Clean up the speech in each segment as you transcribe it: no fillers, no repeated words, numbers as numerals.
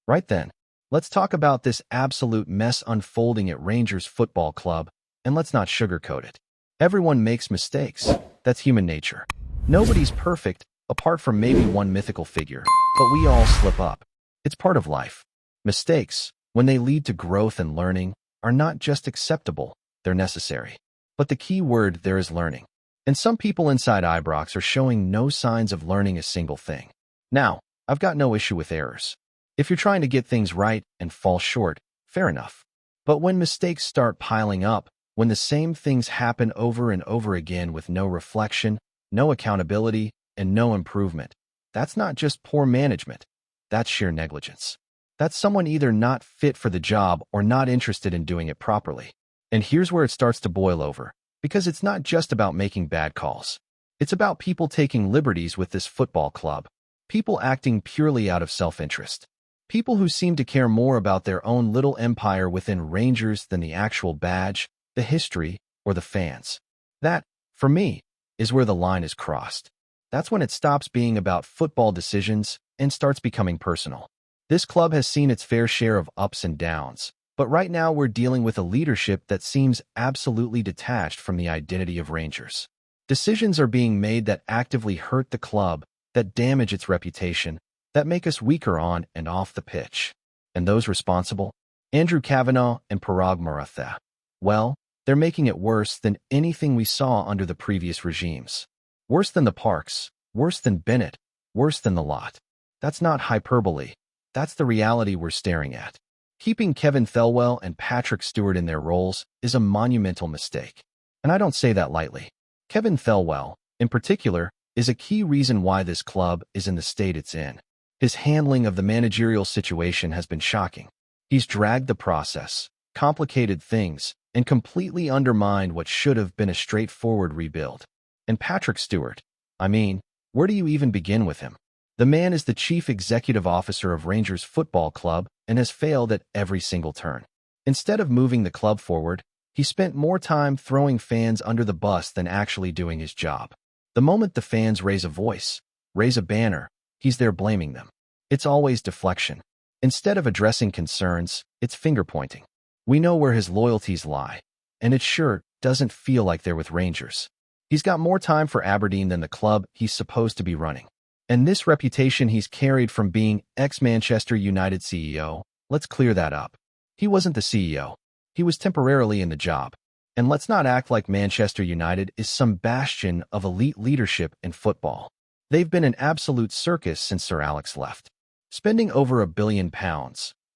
Right then, let's talk about this absolute mess unfolding at Rangers Football Club, and let's not sugarcoat it. Everyone makes mistakes. That's human nature. Nobody's perfect, apart from maybe one mythical figure, but we all slip up. It's part of life. Mistakes, when they lead to growth and learning, are not just acceptable, they're necessary. But the key word there is learning. And some people inside Ibrox are showing no signs of learning a single thing. Now, I've got no issue with errors. If you're trying to get things right and fall short, fair enough. But when mistakes start piling up, when the same things happen over and over again with no reflection, no accountability, and no improvement, that's not just poor management. That's sheer negligence. That's someone either not fit for the job or not interested in doing it properly. And here's where it starts to boil over, because it's not just about making bad calls. It's about people taking liberties with this football club, people acting purely out of self-interest. People who seem to care more about their own little empire within Rangers than the actual badge, the history, or the fans. That, for me, is where the line is crossed. That's when it stops being about football decisions and starts becoming personal. This club has seen its fair share of ups and downs, but right now we're dealing with a leadership that seems absolutely detached from the identity of Rangers. Decisions are being made that actively hurt the club, that damage its reputation, that make us weaker on and off the pitch. And those responsible? Andrew Kavanagh and Parag Maratha. Well, they're making it worse than anything we saw under the previous regimes. Worse than the Parks, worse than Bennett, worse than the lot. That's not hyperbole. That's the reality we're staring at. Keeping Kevin Thelwell and Patrick Stewart in their roles is a monumental mistake. And I don't say that lightly. Kevin Thelwell, in particular, is a key reason why this club is in the state it's in. His handling of the managerial situation has been shocking. He's dragged the process, complicated things, and completely undermined what should have been a straightforward rebuild. And Patrick Stewart, where do you even begin with him? The man is the chief executive officer of Rangers Football Club and has failed at every single turn. Instead of moving the club forward, he spent more time throwing fans under the bus than actually doing his job. The moment the fans raise a voice, raise a banner, he's there blaming them. It's always deflection. Instead of addressing concerns, it's finger-pointing. We know where his loyalties lie, and it sure doesn't feel like they're with Rangers. He's got more time for Aberdeen than the club he's supposed to be running. And this reputation he's carried from being ex-Manchester United CEO, let's clear that up. He wasn't the CEO. He was temporarily in the job. And let's not act like Manchester United is some bastion of elite leadership in football. They've been an absolute circus since Sir Alex left. Spending over £1 billion,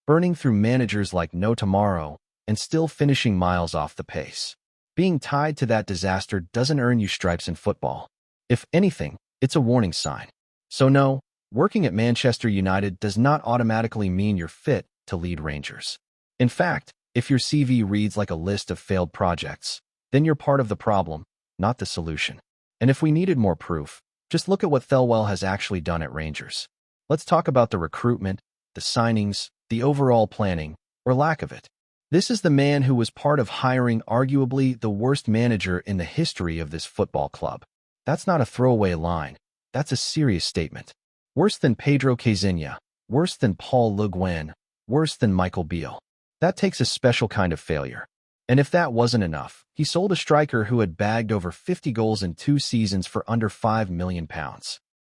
burning through managers like no tomorrow, and still finishing miles off the pace. Being tied to that disaster doesn't earn you stripes in football. If anything, it's a warning sign. So no, working at Manchester United does not automatically mean you're fit to lead Rangers. In fact, if your CV reads like a list of failed projects, then you're part of the problem, not the solution. And if we needed more proof, just look at what Thelwell has actually done at Rangers. Let's talk about the recruitment, the signings, the overall planning, or lack of it. This is the man who was part of hiring arguably the worst manager in the history of this football club. That's not a throwaway line. That's a serious statement. Worse than Pedro Caixinha, worse than Paul Le Guen, worse than Michael Beale. That takes a special kind of failure. And if that wasn't enough, he sold a striker who had bagged over 50 goals in 2 seasons for under £5 million.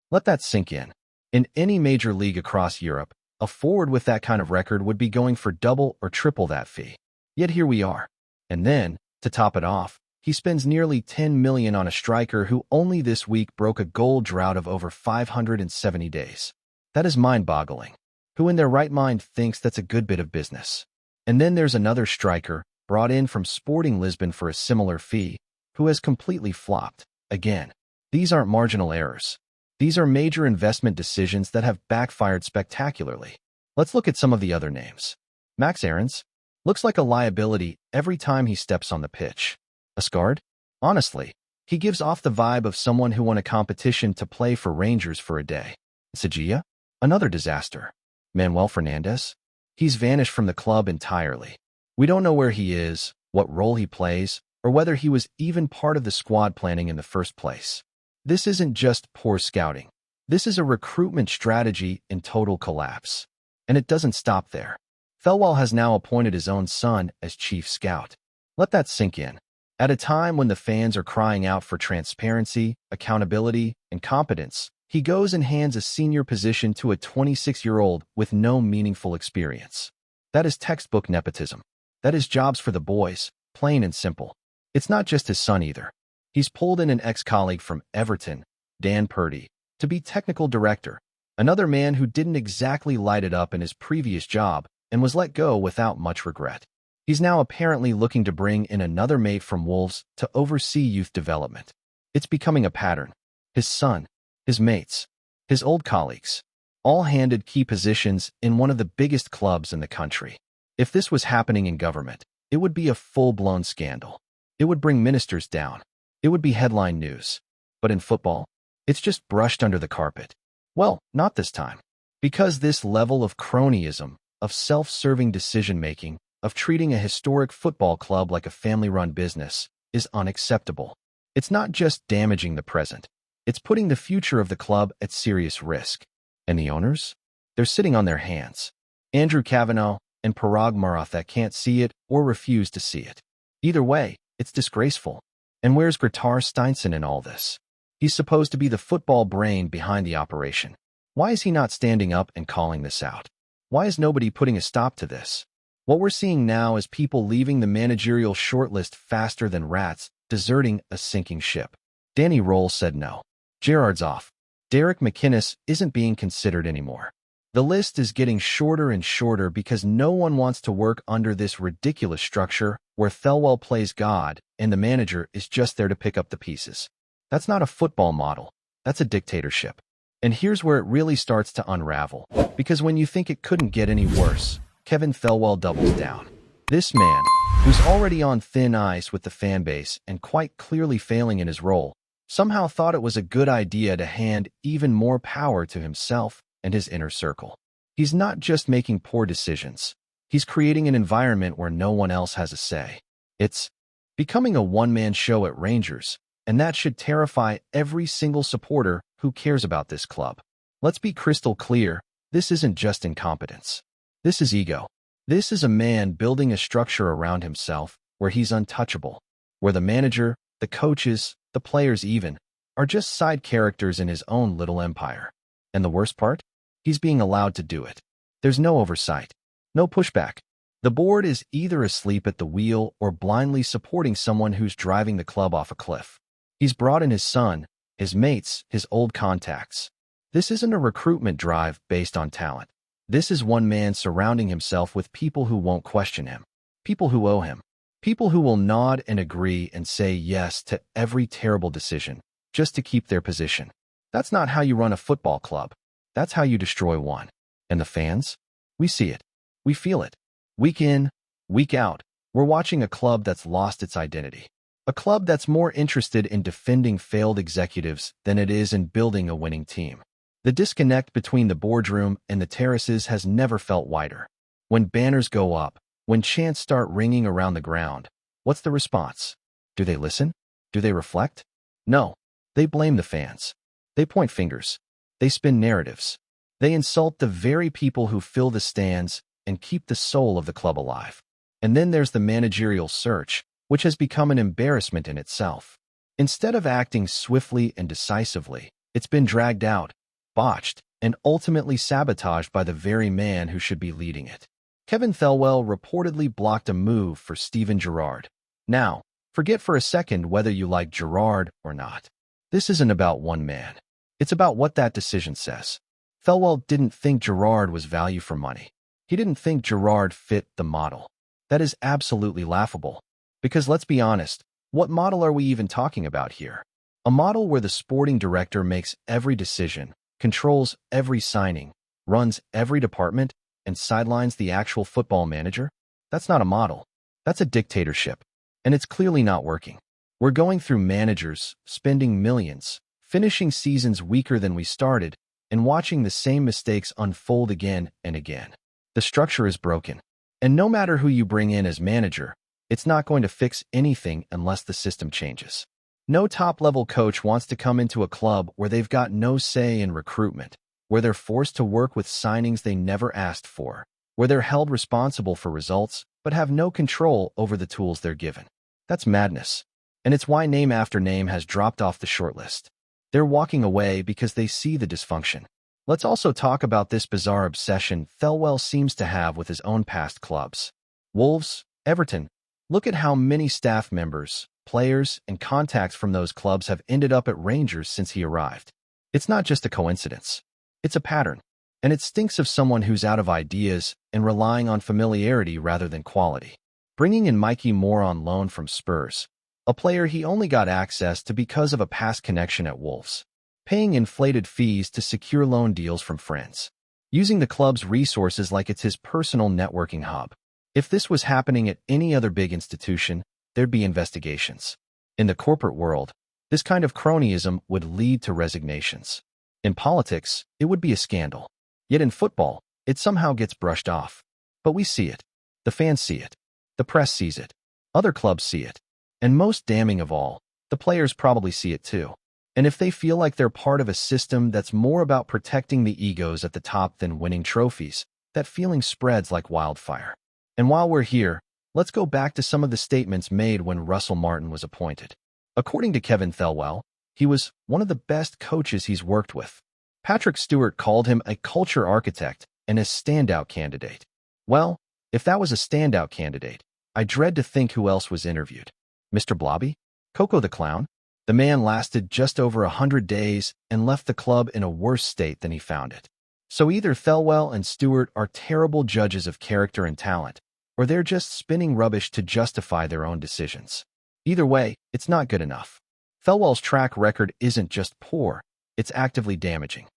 Let that sink in. In any major league across Europe, a forward with that kind of record would be going for double or triple that fee. Yet here we are. And then, to top it off, he spends nearly $10 million on a striker who only this week broke a goal drought of over 570 days. That is mind-boggling. Who in their right mind thinks that's a good bit of business? And then there's another striker, brought in from Sporting Lisbon for a similar fee, who has completely flopped. Again, these aren't marginal errors. These are major investment decisions that have backfired spectacularly. Let's look at some of the other names. Max Aarons looks like a liability every time he steps on the pitch. Asgard? Honestly, he gives off the vibe of someone who won a competition to play for Rangers for a day. Sajia? Another disaster. Manuel Fernandes? He's vanished from the club entirely. We don't know where he is, what role he plays, or whether he was even part of the squad planning in the first place. This isn't just poor scouting. This is a recruitment strategy in total collapse. And it doesn't stop there. Thelwell has now appointed his own son as chief scout. Let that sink in. At a time when the fans are crying out for transparency, accountability, and competence, he goes and hands a senior position to a 26-year-old with no meaningful experience. That is textbook nepotism. That is jobs for the boys, plain and simple. It's not just his son either. He's pulled in an ex-colleague from Everton, Dan Purdy, to be technical director, another man who didn't exactly light it up in his previous job and was let go without much regret. He's now apparently looking to bring in another mate from Wolves to oversee youth development. It's becoming a pattern. His son, his mates, his old colleagues, all handed key positions in one of the biggest clubs in the country. If this was happening in government, it would be a full-blown scandal. It would bring ministers down. It would be headline news. But in football, it's just brushed under the carpet. Well, not this time. Because this level of cronyism, of self-serving decision-making, of treating a historic football club like a family-run business, is unacceptable. It's not just damaging the present. It's putting the future of the club at serious risk. And the owners? They're sitting on their hands. Andrew Kavanagh and Parag Maratha can't see it or refuse to see it. Either way, it's disgraceful. And where's Grettar Steinson in all this? He's supposed to be the football brain behind the operation. Why is he not standing up and calling this out? Why is nobody putting a stop to this? What we're seeing now is people leaving the managerial shortlist faster than rats, deserting a sinking ship. Danny Roll said no. Gerrard's off. Derek McInnes isn't being considered anymore. The list is getting shorter and shorter because no one wants to work under this ridiculous structure where Thelwell plays God and the manager is just there to pick up the pieces. That's not a football model. That's a dictatorship. And here's where it really starts to unravel. Because when you think it couldn't get any worse, Kevin Thelwell doubles down. This man, who's already on thin ice with the fan base and quite clearly failing in his role, somehow thought it was a good idea to hand even more power to himself and his inner circle. He's not just making poor decisions. He's creating an environment where no one else has a say. It's becoming a one-man show at Rangers, and that should terrify every single supporter who cares about this club. Let's be crystal clear, this isn't just incompetence. This is ego. This is a man building a structure around himself where he's untouchable, where the manager, the coaches, the players even, are just side characters in his own little empire. And the worst part? He's being allowed to do it. There's no oversight, no pushback. The board is either asleep at the wheel or blindly supporting someone who's driving the club off a cliff. He's brought in his son, his mates, his old contacts. This isn't a recruitment drive based on talent. This is one man surrounding himself with people who won't question him, people who owe him, people who will nod and agree and say yes to every terrible decision just to keep their position. That's not how you run a football club. That's how you destroy one. And the fans? We see it. We feel it. Week in, week out, we're watching a club that's lost its identity. A club that's more interested in defending failed executives than it is in building a winning team. The disconnect between the boardroom and the terraces has never felt wider. When banners go up, when chants start ringing around the ground, what's the response? Do they listen? Do they reflect? No. They blame the fans. They point fingers. They spin narratives. They insult the very people who fill the stands and keep the soul of the club alive. And then there's the managerial search, which has become an embarrassment in itself. Instead of acting swiftly and decisively, it's been dragged out, botched, and ultimately sabotaged by the very man who should be leading it. Kevin Thelwell reportedly blocked a move for Steven Gerrard. Now, forget for a second whether you like Gerrard or not. This isn't about one man. It's about what that decision says. Thelwell didn't think Gerrard was value for money. He didn't think Gerrard fit the model. That is absolutely laughable. Because let's be honest, what model are we even talking about here? A model where the sporting director makes every decision, controls every signing, runs every department, and sidelines the actual football manager? That's not a model. That's a dictatorship. And it's clearly not working. We're going through managers, spending millions, finishing seasons weaker than we started, and watching the same mistakes unfold again and again. The structure is broken. And no matter who you bring in as manager, it's not going to fix anything unless the system changes. No top-level coach wants to come into a club where they've got no say in recruitment, where they're forced to work with signings they never asked for, where they're held responsible for results but have no control over the tools they're given. That's madness. And it's why name after name has dropped off the shortlist. They're walking away because they see the dysfunction. Let's also talk about this bizarre obsession Thelwell seems to have with his own past clubs. Wolves, Everton. Look at how many staff members, players, and contacts from those clubs have ended up at Rangers since he arrived. It's not just a coincidence. It's a pattern. And it stinks of someone who's out of ideas and relying on familiarity rather than quality. Bringing in Mikey Moore on loan from Spurs, a player he only got access to because of a past connection at Wolves. Paying inflated fees to secure loan deals from friends. Using the club's resources like it's his personal networking hub. If this was happening at any other big institution, there'd be investigations. In the corporate world, this kind of cronyism would lead to resignations. In politics, it would be a scandal. Yet in football, it somehow gets brushed off. But we see it. The fans see it. The press sees it. Other clubs see it. And most damning of all, the players probably see it too. And if they feel like they're part of a system that's more about protecting the egos at the top than winning trophies, that feeling spreads like wildfire. And while we're here, let's go back to some of the statements made when Russell Martin was appointed. According to Kevin Thelwell, he was one of the best coaches he's worked with. Patrick Stewart called him a culture architect and a standout candidate. Well, if that was a standout candidate, I dread to think who else was interviewed. Mr. Blobby? Coco the Clown? The man lasted just over 100 days and left the club in a worse state than he found it. So either Thelwell and Stewart are terrible judges of character and talent, or they're just spinning rubbish to justify their own decisions. Either way, it's not good enough. Thelwell's track record isn't just poor, it's actively damaging.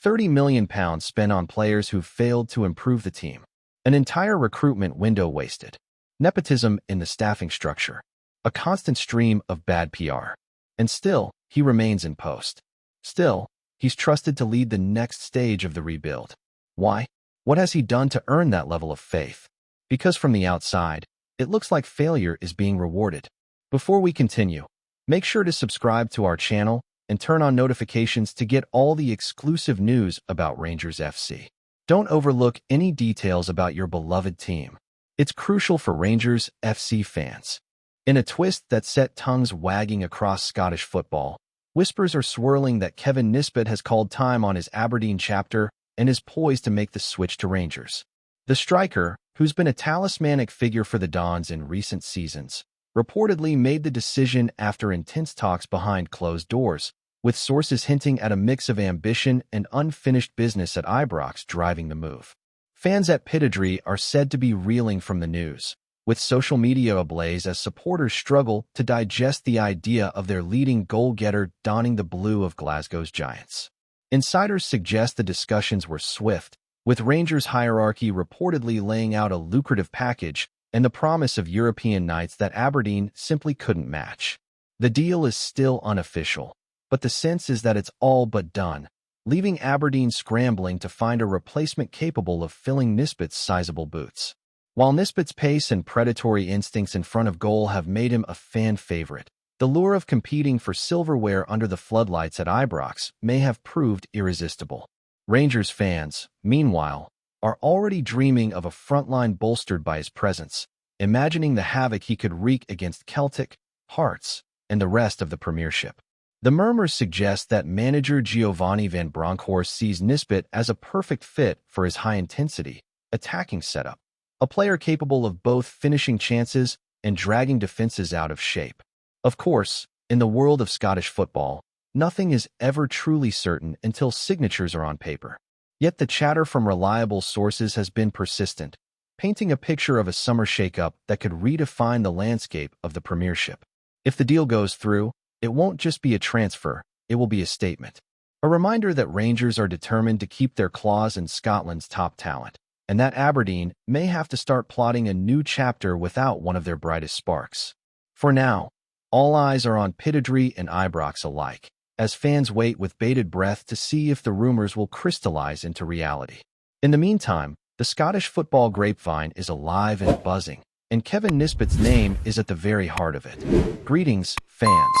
£30 million spent on players who've failed to improve the team. An entire recruitment window wasted. Nepotism in the staffing structure. A constant stream of bad PR. And still, he remains in post. Still, he's trusted to lead the next stage of the rebuild. Why? What has he done to earn that level of faith? Because from the outside, it looks like failure is being rewarded. Before we continue, make sure to subscribe to our channel and turn on notifications to get all the exclusive news about Rangers FC. Don't overlook any details about your beloved team. It's crucial for Rangers FC fans. In a twist that set tongues wagging across Scottish football, whispers are swirling that Kevin Nisbet has called time on his Aberdeen chapter and is poised to make the switch to Rangers. The striker, who's been a talismanic figure for the Dons in recent seasons, reportedly made the decision after intense talks behind closed doors, with sources hinting at a mix of ambition and unfinished business at Ibrox driving the move. Fans at Pittodrie are said to be reeling from the news, with social media ablaze as supporters struggle to digest the idea of their leading goal-getter donning the blue of Glasgow's Giants. Insiders suggest the discussions were swift, with Rangers hierarchy reportedly laying out a lucrative package and the promise of European nights that Aberdeen simply couldn't match. The deal is still unofficial, but the sense is that it's all but done, leaving Aberdeen scrambling to find a replacement capable of filling Nisbet's sizable boots. While Nisbet's pace and predatory instincts in front of goal have made him a fan favorite, the lure of competing for silverware under the floodlights at Ibrox may have proved irresistible. Rangers fans, meanwhile, are already dreaming of a front line bolstered by his presence, imagining the havoc he could wreak against Celtic, Hearts, and the rest of the Premiership. The murmurs suggest that manager Giovanni van Bronckhorst sees Nisbet as a perfect fit for his high-intensity, attacking setup, a player capable of both finishing chances and dragging defenses out of shape. Of course, in the world of Scottish football, nothing is ever truly certain until signatures are on paper. Yet the chatter from reliable sources has been persistent, painting a picture of a summer shakeup that could redefine the landscape of the Premiership. If the deal goes through, it won't just be a transfer, it will be a statement. A reminder that Rangers are determined to keep their claws in Scotland's top talent, and that Aberdeen may have to start plotting a new chapter without one of their brightest sparks. For now, all eyes are on Pittodrie and Ibrox alike, as fans wait with bated breath to see if the rumors will crystallize into reality. In the meantime, the Scottish football grapevine is alive and buzzing, and Kevin Nisbet's name is at the very heart of it. Greetings, fans.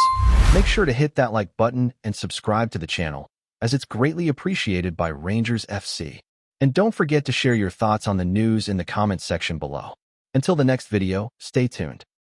Make sure to hit that like button and subscribe to the channel, as it's greatly appreciated by Rangers FC. And don't forget to share your thoughts on the news in the comments section below. Until the next video, stay tuned.